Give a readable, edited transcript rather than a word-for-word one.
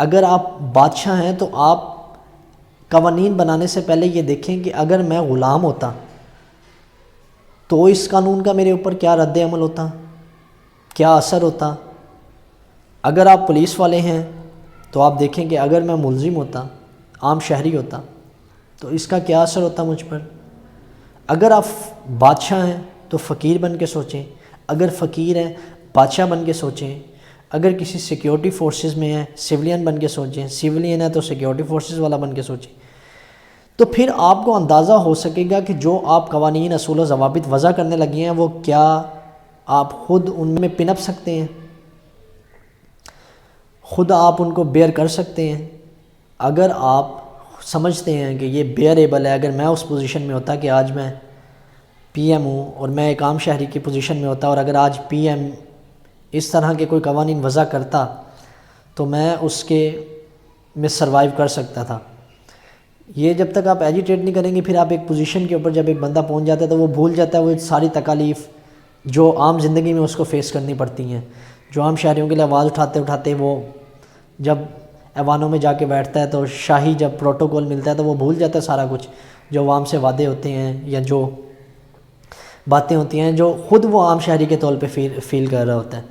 اگر آپ بادشاہ ہیں تو آپ قوانین بنانے سے پہلے یہ دیکھیں کہ اگر میں غلام ہوتا تو اس قانون کا میرے اوپر کیا رد عمل ہوتا، کیا اثر ہوتا۔ اگر آپ پولیس والے ہیں تو آپ دیکھیں کہ اگر میں ملزم ہوتا، عام شہری ہوتا، تو اس کا کیا اثر ہوتا مجھ پر۔ اگر آپ بادشاہ ہیں تو فقیر بن کے سوچیں، اگر فقیر ہیں بادشاہ بن کے سوچیں، اگر کسی سیکیورٹی فورسز میں ہیں سولین بن کے سوچیں، سولین ہے تو سیکیورٹی فورسز والا بن کے سوچیں۔ تو پھر آپ کو اندازہ ہو سکے گا کہ جو آپ قوانین، اصول و ضوابط وضع کرنے لگے ہیں وہ کیا آپ خود ان میں پن اپ سکتے ہیں، خود آپ ان کو بیئر کر سکتے ہیں۔ اگر آپ سمجھتے ہیں کہ یہ بیئریبل ہے، اگر میں اس پوزیشن میں ہوتا کہ آج میں پی ایم ہوں اور میں ایک عام شہری کی پوزیشن میں ہوتا، اور اگر آج پی ایم اس طرح کے کوئی قوانین وضع کرتا تو میں اس کے میں سروائیو کر سکتا تھا۔ یہ جب تک آپ ایجیٹیٹ نہیں کریں گے، پھر آپ ایک پوزیشن کے اوپر جب ایک بندہ پہنچ جاتا ہے تو وہ بھول جاتا ہے وہ ساری تکالیف جو عام زندگی میں اس کو فیس کرنی پڑتی ہیں، جو عام شہریوں کے لیے آواز اٹھاتے اٹھاتے وہ جب ایوانوں میں جا کے بیٹھتا ہے تو شاہی جب پروٹوکول ملتا ہے تو وہ بھول جاتا ہے سارا کچھ، جو عوام سے وعدے ہوتے ہیں یا جو باتیں ہوتی ہیں جو خود وہ عام شہری کے طور پہ فیل کر رہا ہوتا ہے۔